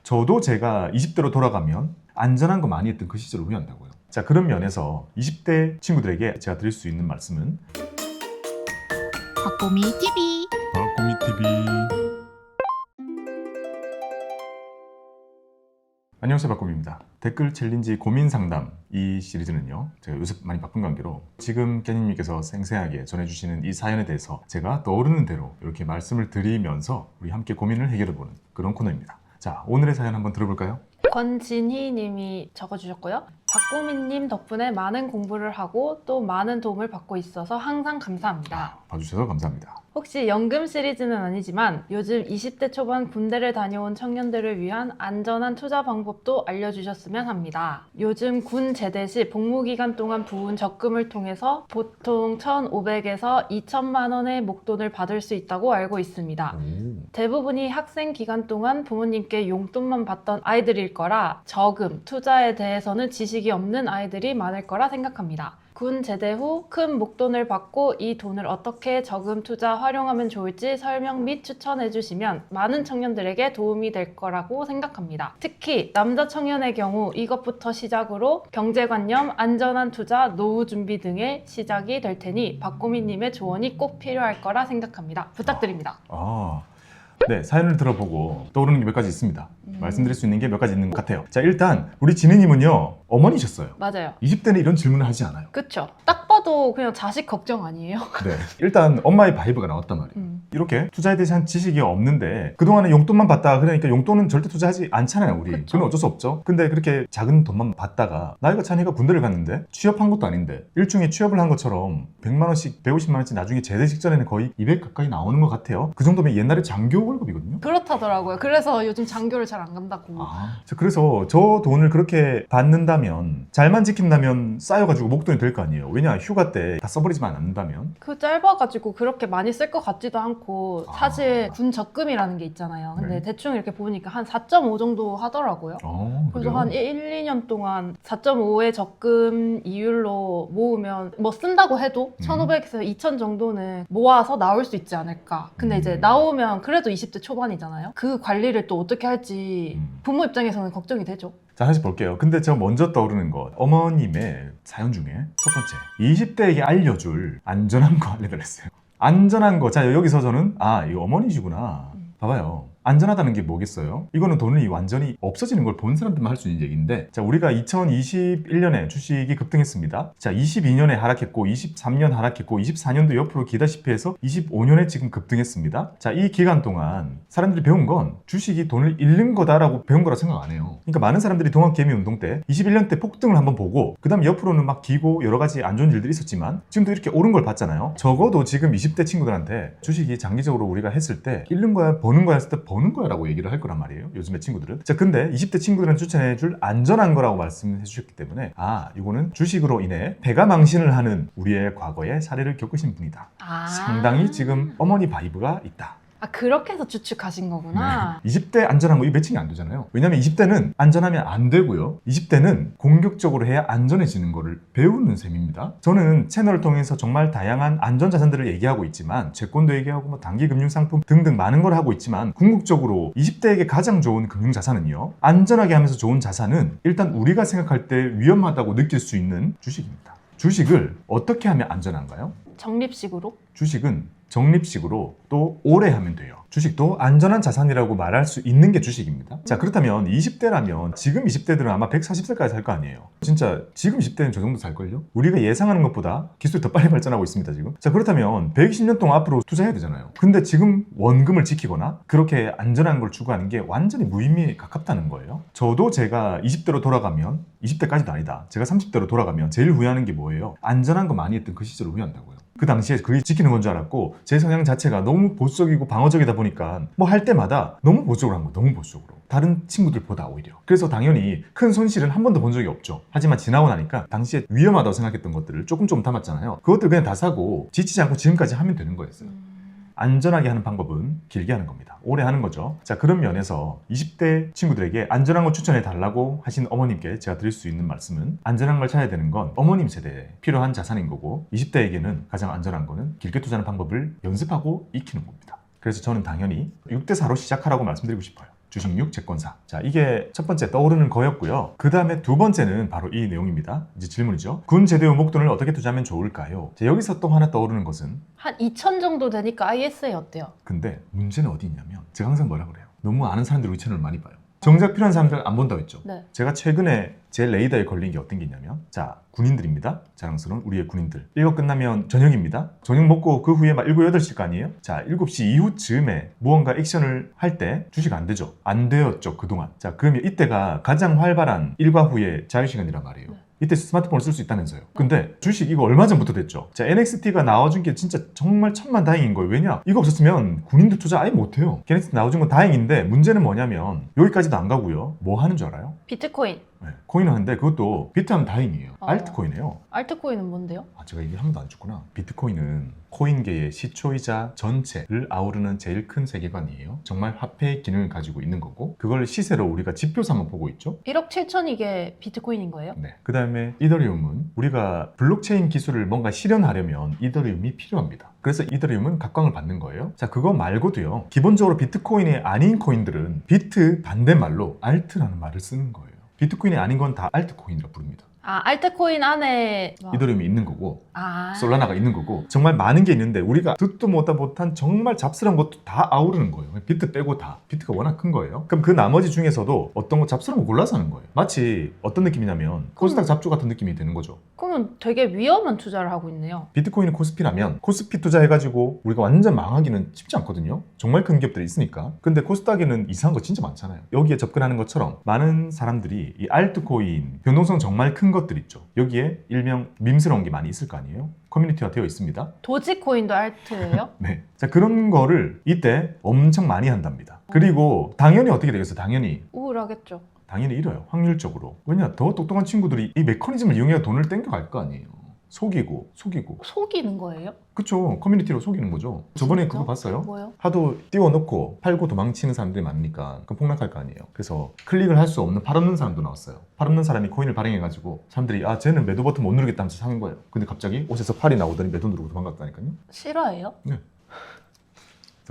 저도 제가 20대로 돌아가면 안전한 거 많이 했던 그 시절을 후회한다고요. 자, 그런 면에서 20대 친구들에게 제가 드릴 수 있는 말씀은 박보미 TV. 박보미 TV. 안녕하세요, 박보미입니다. 댓글 챌린지 고민 상담 이 시리즈는요, 제가 요새 많이 바쁜 관계로 지금 깨님님께서 생생하게 전해주시는 이 사연에 대해서 제가 떠오르는 대로 이렇게 말씀을 드리면서 우리 함께 고민을 해결해보는 그런 코너입니다. 자, 오늘의 사연 한번 들어볼까요? 권진희 님이 적어주셨고요. 박보미님 덕분에 많은 공부를 하고 또 많은 도움을 받고 있어서 항상 감사합니다. 봐주셔서 감사합니다. 혹시 연금 시리즈는 아니지만 요즘 20대 초반 군대를 다녀온 청년들을 위한 안전한 투자 방법도 알려주셨으면 합니다. 요즘 군 제대 시 복무기간 동안 부은 적금을 통해서 보통 1,500에서 2천만 원의 목돈을 받을 수 있다고 알고 있습니다. 대부분이 학생 기간 동안 부모님께 용돈만 받던 아이들일 거라 저금, 투자에 대해서는 지식이 없는 아이들이 많을 거라 생각합니다. 군 제대 후 큰 목돈을 받고 이 돈을 어떻게 저금, 투자, 활용하면 좋을지 설명 및 추천해 주시면 많은 청년들에게 도움이 될 거라고 생각합니다. 특히 남자 청년의 경우 이것부터 시작으로 경제관념, 안전한 투자, 노후 준비 등의 시작이 될 테니 박보미님의 조언이 꼭 필요할 거라 생각합니다. 부탁드립니다. 네, 사연을 들어보고 떠오르는 게 몇 가지 있습니다. 말씀드릴 수 있는 게 몇 가지 있는 것 같아요. 자, 일단 우리 진희님은요, 어머니셨어요. 맞아요. 20대는 이런 질문을 하지 않아요. 그쵸? 딱 봐도 그냥 자식 걱정 아니에요? 네, 일단 엄마의 바이브가 나왔단 말이에요. 이렇게 투자에 대한 지식이 없는데 그동안에 용돈만 받다가, 그러니까 용돈은 절대 투자하지 않잖아요, 우리. 그쵸. 그건 어쩔 수 없죠. 근데 그렇게 작은 돈만 받다가 나이가 차니까 군대를 갔는데 취업한 것도 아닌데 일종의 취업을 한 것처럼 100만 원씩 150만 원씩 나중에 제대 직전에는 거의 200 가까이 나오는 것 같아요. 그 정도면 옛날에 장교 월급이거든요. 그렇다더라고요. 그래서 요즘 장교를 잘 안 간다고. 자, 그래서 저 돈을 그렇게 받는다면, 잘만 지킨다면 쌓여가지고 목돈이 될 거 아니에요. 왜냐, 휴가 때 다 써버리지만 않는다면. 그 짧아가지고 그렇게 많이 쓸 것 같지도 않고 사실 군 적금이라는 게 있잖아요. 근데 네. 대충 이렇게 보니까 한 4.5 정도 하더라고요. 그래서 그래요? 한 1, 2년 동안 4.5의 적금 이율로 모으면 뭐 쓴다고 해도 1,500에서 2,000 정도는 모아서 나올 수 있지 않을까. 근데 이제 나오면 그래도 20대 초반이잖아요. 그 관리를 또 어떻게 할지 부모 입장에서는 걱정이 되죠. 자, 하나씩 볼게요. 근데 저 먼저 떠오르는 것, 어머님의 사연 중에 첫 번째, 20대에게 알려줄 안전한 거 알려드렸어요. 안전한 거. 자, 여기서 저는 이거 어머니시구나. 봐봐요. 안전하다는 게 뭐겠어요? 이거는 돈이 완전히 없어지는 걸 본 사람들만 할 수 있는 얘기인데, 자, 우리가 2021년에 주식이 급등했습니다. 자, 22년에 하락했고 23년 하락했고 24년도 옆으로 기다시피 해서 25년에 지금 급등했습니다. 자, 이 기간 동안 사람들이 배운 건 주식이 돈을 잃는 거다라고 배운 거라 생각 안 해요. 그러니까 많은 사람들이 동학개미운동 때 21년 때 폭등을 한번 보고 그 다음 옆으로는 막 기고 여러 가지 안 좋은 일들이 있었지만 지금도 이렇게 오른 걸 봤잖아요. 적어도 지금 20대 친구들한테 주식이 장기적으로 우리가 했을 때 잃는 거야 버는 거야 했을 때 버는 거야 라고 얘기를 할 거란 말이에요, 요즘의 친구들은. 자, 근데 20대 친구들한테 추천해줄 안전한 거라고 말씀해 주셨기 때문에 이거는 주식으로 인해 배가 망신을 하는 우리의 과거의 사례를 겪으신 분이다. 상당히 지금 어머니 바이브가 있다. 그렇게 해서 추측하신 거구나. 20대 안전한 거 이 매칭이 안 되잖아요. 왜냐면 20대는 안전하면 안 되고요, 20대는 공격적으로 해야 안전해지는 거를 배우는 셈입니다. 저는 채널을 통해서 정말 다양한 안전자산들을 얘기하고 있지만, 채권도 얘기하고 뭐 단기 금융상품 등등 많은 걸 하고 있지만, 궁극적으로 20대에게 가장 좋은 금융자산은요, 안전하게 하면서 좋은 자산은 일단 우리가 생각할 때 위험하다고 느낄 수 있는 주식입니다. 주식을 어떻게 하면 안전한가요? 적립식으로? 주식은 적립식으로 또 오래 하면 돼요. 주식도 안전한 자산이라고 말할 수 있는 게 주식입니다. 자, 그렇다면 20대라면 지금 20대들은 아마 140세까지 살 거 아니에요. 진짜 지금 20대는 저 정도 살걸요? 우리가 예상하는 것보다 기술이 더 빨리 발전하고 있습니다, 지금. 자, 그렇다면 120년 동안 앞으로 투자해야 되잖아요. 근데 지금 원금을 지키거나 그렇게 안전한 걸 추구하는 게 완전히 무의미에 가깝다는 거예요. 저도 제가 20대로 돌아가면, 20대까지도 아니다, 제가 30대로 돌아가면 제일 후회하는 게 뭐예요? 안전한 거 많이 했던 그 시절을 후회한다고요. 그 당시에 그게 지키는 건 줄 알았고, 제 성향 자체가 너무 보수적이고 방어적이다 보니까 뭐 할 때마다 너무 보수적으로 한 거예요. 너무 보수적으로. 다른 친구들보다 오히려. 그래서 당연히 큰 손실은 한 번도 본 적이 없죠. 하지만 지나고 나니까 당시에 위험하다고 생각했던 것들을 조금 담았잖아요. 그것들 그냥 다 사고 지치지 않고 지금까지 하면 되는 거였어요. 안전하게 하는 방법은 길게 하는 겁니다. 오래 하는 거죠. 자, 그런 면에서 20대 친구들에게 안전한 거 추천해 달라고 하신 어머님께 제가 드릴 수 있는 말씀은, 안전한 걸 찾아야 되는 건 어머님 세대에 필요한 자산인 거고, 20대에게는 가장 안전한 거는 길게 투자하는 방법을 연습하고 익히는 겁니다. 그래서 저는 당연히 6대4로 시작하라고 말씀드리고 싶어요. 주식 6, 채권 4. 자, 이게 첫 번째 떠오르는 거였고요. 그 다음에 두 번째는 바로 이 내용입니다. 이제 질문이죠. 군 제대 후 목돈을 어떻게 투자하면 좋을까요? 자, 여기서 또 하나 떠오르는 것은 한 2천 정도 되니까 ISA 어때요? 근데 문제는 어디 있냐면 제가 항상 뭐라 그래요? 너무 아는 사람들이 우리 채널을 많이 봐요. 정작 필요한 사람들 안 본다고 했죠. 네. 제가 최근에 제 레이더에 걸린 게 어떤 게 있냐면 자, 군인들입니다. 자랑스러운 우리의 군인들. 이거 끝나면 저녁입니다. 저녁 먹고 그 후에 막 7, 8시일 거 아니에요? 자, 7시 이후쯤에 무언가 액션을 할 때 주식 안 되죠. 안 되었죠, 그동안. 자, 그러면 이때가 가장 활발한 일과 후의 자유시간이란 말이에요. 네. 이때 스마트폰을 쓸 수 있다면서요. 근데 주식 이거 얼마 전부터 됐죠. 자, NXT가 나와준 게 진짜 정말 천만다행인 거예요. 왜냐? 이거 없었으면 군인들 투자 아예 못해요. NXT 나와준 건 다행인데 문제는 뭐냐면 여기까지도 안 가고요. 뭐 하는 줄 알아요? 비트코인. 네, 코인 하는데 그것도 비트하면 다행이에요. 알트코인이에요. 알트코인은 뭔데요? 아, 제가 이게 한 번도 안 줬구나. 비트코인은 코인계의 시초이자 전체를 아우르는 제일 큰 세계관이에요. 정말 화폐의 기능을 가지고 있는 거고 그걸 시세로 우리가 지표 삼아 보고 있죠. 1억 7천 이게 비트코인인 거예요? 네. 그 다음에 이더리움은 우리가 블록체인 기술을 뭔가 실현하려면 이더리움이 필요합니다. 그래서 이더리움은 각광을 받는 거예요. 자, 그거 말고도요. 기본적으로 비트코인이 아닌 코인들은 비트 반대말로 알트라는 말을 쓰는 거예요. 비트코인이 아닌 건 다 알트코인이라 부릅니다. 아, 알트코인 안에 이더리움이 있는 거고 아. 솔라나가 있는 거고 정말 많은 게 있는데 우리가 듣도 못한 정말 잡스러운 것도 다 아우르는 거예요. 비트 빼고 다. 비트가 워낙 큰 거예요. 그럼 그 나머지 중에서도 어떤 거 잡스러운 거 골라서 하는 거예요. 마치 어떤 느낌이냐면 코스닥 잡주 같은 느낌이 되는 거죠. 그러면 되게 위험한 투자를 하고 있네요. 비트코인은 코스피라면 코스피 투자해가지고 우리가 완전 망하기는 쉽지 않거든요. 정말 큰 기업들이 있으니까. 근데 코스닥에는 이상한 거 진짜 많잖아요. 여기에 접근하는 것처럼 많은 사람들이 이 알트코인 변동성 정말 큰 것들 있죠. 여기에 일명 밈스러운 게 많이 있을 거 아니에요. 커뮤니티가 되어 있습니다. 도지코인도 알트예요? 네. 자, 그런 거를 이때 엄청 많이 한답니다. 그리고 당연히 어떻게 되겠어? 당연히 우울하겠죠. 잃어요. 확률적으로. 왜냐? 더 똑똑한 친구들이 이 메커니즘을 이용해 돈을 땡겨갈 거 아니에요. 속이고. 속이는 거예요? 그쵸. 커뮤니티로 속이는 거죠. 저번에 진짜? 그거 봤어요? 뭐요? 하도 띄워놓고 팔고 도망치는 사람들이 많으니까 그럼 폭락할 거 아니에요. 그래서 클릭을 할 수 없는 팔 없는 사람도 나왔어요. 팔 없는 사람이 코인을 발행해가지고 사람들이 아, 쟤는 매도 버튼 못 누르겠다면서 사는 거예요. 근데 갑자기 옷에서 팔이 나오더니 매도 누르고 도망갔다니까요. 실화예요? 네.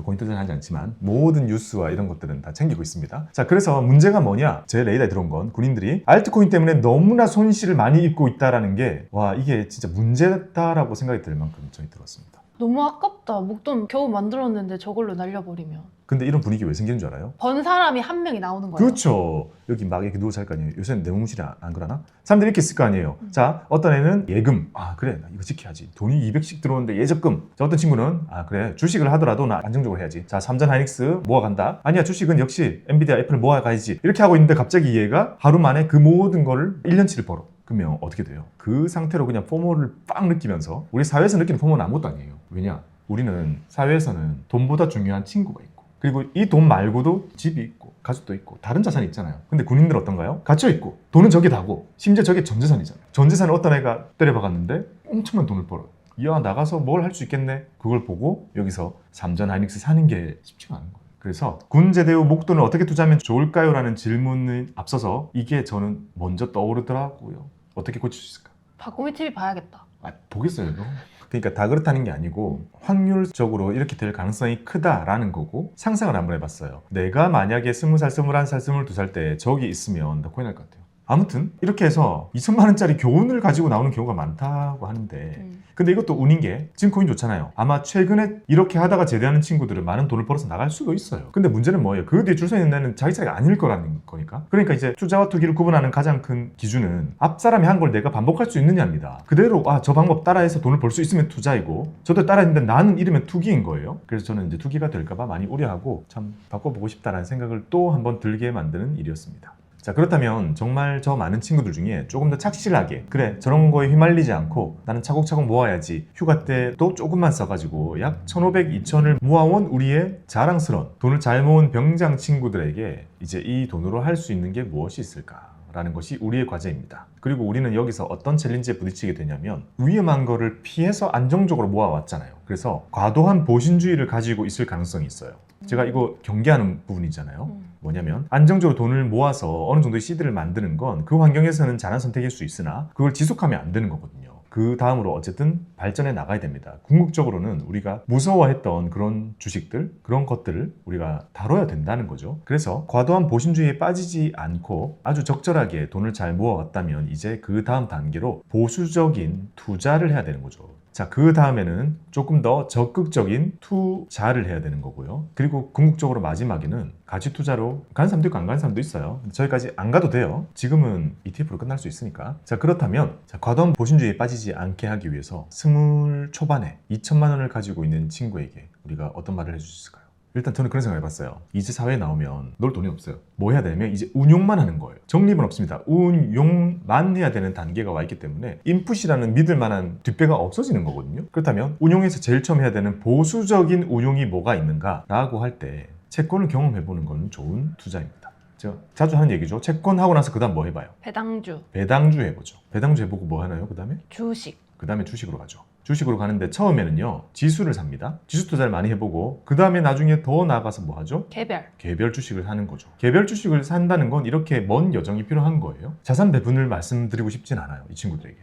코인 투자는 하지 않지만 모든 뉴스와 이런 것들은 다 챙기고 있습니다. 자, 그래서 문제가 뭐냐? 제 레이더에 들어온 건 군인들이 알트코인 때문에 너무나 손실을 많이 입고 있다라는 게 와, 이게 진짜 문제다라고 생각이 들 만큼 저희 들었습니다. 너무 아깝다. 목돈 겨우 만들었는데 저걸로 날려버리면. 근데 이런 분위기 왜 생기는 줄 알아요? 번 사람이 한 명이 나오는 거예요. 그렇죠. 여기 막 이렇게 누워 잘 거 아니에요. 요새는 내무실이 안 그러나? 사람들이 이렇게 있을 거 아니에요. 자, 어떤 애는 예금. 아, 그래. 나 이거 지켜야지. 돈이 200씩 들어오는데 예적금. 자, 어떤 친구는 아, 그래. 주식을 하더라도 나 안정적으로 해야지. 자, 삼전 하이닉스 모아간다. 아니야, 주식은 역시 엔비디아, 애플 모아가야지. 이렇게 하고 있는데 갑자기 얘가 하루 만에 그 모든 거를 1년치를 벌어. 그러면 어떻게 돼요? 그 상태로 그냥 포모를 빵 느끼면서 우리 사회에서 느끼는 포모는 아무것도 아니에요. 왜냐? 우리는 사회에서는 돈보다 중요한 친구가 있고 그리고 이 돈 말고도 집이 있고 가족도 있고 다른 자산이 있잖아요. 근데 군인들 어떤가요? 갇혀 있고 돈은 저게 다고 심지어 저게 전재산이잖아요. 전재산을 어떤 애가 때려박았는데 엄청난 돈을 벌어요. 이야, 나가서 뭘 할 수 있겠네. 그걸 보고 여기서 삼전 하이닉스 사는 게 쉽지가 않은 거예요. 그래서 군 제대 후 목돈을 어떻게 투자하면 좋을까요? 라는 질문에 앞서서 이게 저는 먼저 떠오르더라고요. 어떻게 고칠 수 있을까? 박구미 TV 봐야겠다. 아, 보겠어요. 그러니까 다 그렇다는 게 아니고 확률적으로 이렇게 될 가능성이 크다라는 거고 상상을 한번 해봤어요. 내가 만약에 20살, 21살, 22살 때 저기 있으면 나 코인 할 것 같아요. 아무튼 이렇게 해서 2천만 원짜리 교훈을 가지고 나오는 경우가 많다고 하는데 근데 이것도 운인 게 지금 코인 좋잖아요. 아마 최근에 이렇게 하다가 제대하는 친구들은 많은 돈을 벌어서 나갈 수도 있어요. 근데 문제는 뭐예요? 그 뒤에 줄 서 있는 애는 자기 차이가 아닐 거라는 거니까. 그러니까 이제 투자와 투기를 구분하는 가장 큰 기준은 앞 사람이 한 걸 내가 반복할 수 있느냐입니다. 그대로 아, 저 방법 따라해서 돈을 벌 수 있으면 투자이고 저도 따라했는데 나는 이러면 투기인 거예요. 그래서 저는 이제 투기가 될까봐 많이 우려하고 참 바꿔보고 싶다라는 생각을 또 한번 들게 만드는 일이었습니다. 자, 그렇다면 정말 저 많은 친구들 중에 조금 더 착실하게 그래, 저런 거에 휘말리지 않고 나는 차곡차곡 모아야지. 휴가 때도 조금만 써가지고 약 1,500, 2,000을 모아온 우리의 자랑스러운 돈을 잘 모은 병장 친구들에게 이제 이 돈으로 할 수 있는 게 무엇이 있을까? 라는 것이 우리의 과제입니다. 그리고 우리는 여기서 어떤 챌린지에 부딪히게 되냐면 위험한 거를 피해서 안정적으로 모아왔잖아요. 그래서 과도한 보신주의를 가지고 있을 가능성이 있어요. 제가 이거 경계하는 부분이잖아요. 뭐냐면 안정적으로 돈을 모아서 어느 정도의 시드를 만드는 건 그 환경에서는 잘한 선택일 수 있으나 그걸 지속하면 안 되는 거거든요. 그 다음으로 어쨌든 발전해 나가야 됩니다. 궁극적으로는 우리가 무서워했던 그런 주식들, 그런 것들을 우리가 다뤄야 된다는 거죠. 그래서 과도한 보신주의에 빠지지 않고 아주 적절하게 돈을 잘 모아왔다면 이제 그 다음 단계로 보수적인 투자를 해야 되는 거죠. 자, 그 다음에는 조금 더 적극적인 투자를 해야 되는 거고요. 그리고 궁극적으로 마지막에는 가치 투자로 가는 사람도 있고 안 가는 사람도 있어요. 근데 저희까지 안 가도 돼요. 지금은 ETF로 끝날 수 있으니까. 자, 그렇다면 과도한 보신주의에 빠지지 않게 하기 위해서 스물 초반에 2천만 원을 가지고 있는 친구에게 우리가 어떤 말을 해줄 수 있을까요? 일단 저는 그런 생각을 해봤어요. 이제 사회에 나오면 놀 돈이 없어요. 뭐 해야 되냐면 이제 운용만 하는 거예요. 적립은 없습니다. 운용만 해야 되는 단계가 와 있기 때문에 인풋이라는 믿을 만한 뒷배가 없어지는 거거든요. 그렇다면 운용에서 제일 처음 해야 되는 보수적인 운용이 뭐가 있는가 라고 할 때 채권을 경험해보는 건 좋은 투자입니다. 제가 자주 하는 얘기죠. 채권 하고 나서 그 다음 뭐 해봐요? 배당주, 배당주 해보죠. 배당주 해보고 뭐 하나요? 그 다음에? 주식. 그 다음에 주식으로 가죠. 주식으로 가는데 처음에는요 지수를 삽니다. 지수 투자를 많이 해보고 그 다음에 나중에 더 나아가서 뭐 하죠? 개별 주식을 사는 거죠. 개별 주식을 산다는 건 이렇게 먼 여정이 필요한 거예요. 자산 배분을 말씀드리고 싶진 않아요, 이 친구들에게.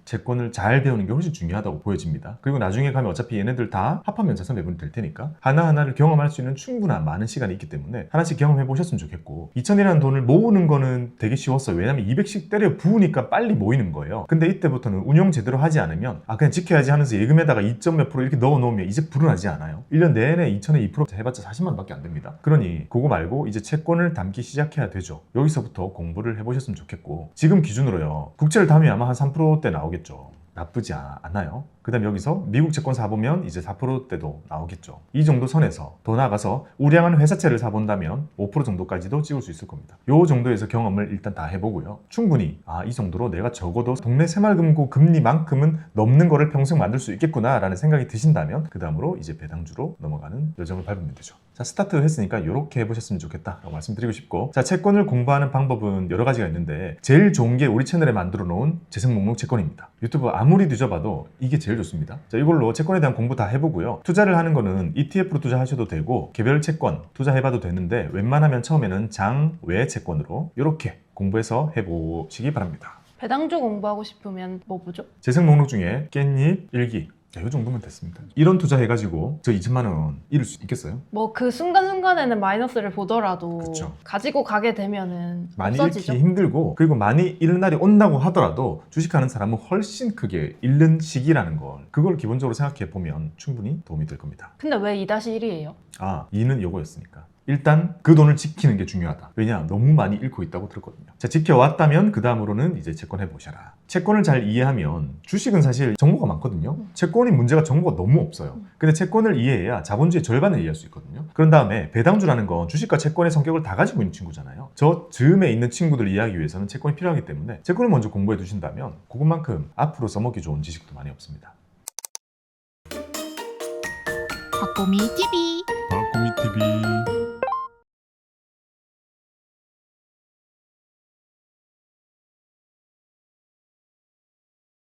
채권을 잘 배우는 게 훨씬 중요하다고 보여집니다. 그리고 나중에 가면 어차피 얘네들 다 합하면 자산 배분이 될 테니까 하나하나를 경험할 수 있는 충분한 많은 시간이 있기 때문에 하나씩 경험해 보셨으면 좋겠고 2천이라는 돈을 모으는 거는 되게 쉬웠어요. 왜냐면 200씩 때려 부으니까 빨리 모이는 거예요. 근데 이때부터는 운용 제대로 하지 않으면 그냥 지켜야지 하면서 예금에다가 2점 몇 프로 이렇게 넣어 놓으면 이제 불어나지 않아요. 1년 내내 2천에 2% 해봤자 40만 원밖에 안 됩니다. 그러니 그거 말고 이제 채권을 담기 시작해야 되죠. 여기서부터 공부를 해보셨으면 좋겠고 지금 기준으로요 국채를 담으면 아마 한 3%대 나오겠죠. 나쁘지 않아요. 그 다음에 여기서 미국 채권 사보면 이제 4%대도 나오겠죠. 이 정도 선에서 더 나아가서 우량한 회사채를 사본다면 5% 정도까지도 찍을 수 있을 겁니다. 요 정도에서 경험을 일단 다 해보고요. 충분히 이 정도로 내가 적어도 동네 새마을금고 금리만큼은 넘는 거를 평생 만들 수 있겠구나 라는 생각이 드신다면 그 다음으로 이제 배당주로 넘어가는 여정을 밟으면 되죠. 자, 스타트 했으니까 이렇게 해보셨으면 좋겠다 라고 말씀드리고 싶고 자, 채권을 공부하는 방법은 여러 가지가 있는데 제일 좋은 게 우리 채널에 만들어 놓은 재생 목록 채권입니다. 유튜브 아무리 뒤져봐도 이게 제일 좋습니다. 자, 이걸로 채권에 대한 공부 다 해보고요. 투자를 하는 거는 ETF로 투자하셔도 되고 개별 채권 투자해봐도 되는데 웬만하면 처음에는 장외 채권으로 이렇게 공부해서 해보시기 바랍니다. 배당주 공부하고 싶으면 뭐 보죠? 재생 목록 중에 깻잎, 일기 이 정도면 됐습니다. 이런 투자 해가지고 저 2천만 원 잃을 수 있겠어요? 뭐 그 순간순간에는 마이너스를 보더라도 그쵸. 가지고 가게 되면은 많이 없어지죠. 잃기 힘들고 그리고 많이 잃는 날이 온다고 하더라도 주식하는 사람은 훨씬 크게 잃는 시기라는 걸 그걸 기본적으로 생각해 보면 충분히 도움이 될 겁니다. 근데 왜 2-1이에요? 2는 요거였으니까 일단 그 돈을 지키는 게 중요하다. 왜냐? 너무 많이 잃고 있다고 들었거든요. 자, 지켜왔다면 그 다음으로는 이제 채권 해보셔라. 채권을 잘 이해하면 주식은 사실 정보가 많거든요. 채권이 문제가 정보가 너무 없어요. 근데 채권을 이해해야 자본주의 절반을 이해할 수 있거든요. 그런 다음에 배당주라는 건 주식과 채권의 성격을 다 가지고 있는 친구잖아요. 저 즈음에 있는 친구들 이해하기 위해서는 채권이 필요하기 때문에 채권을 먼저 공부해 두신다면 그것만큼 앞으로 써먹기 좋은 지식도 많이 없습니다. 박보미 TV 박구미 TV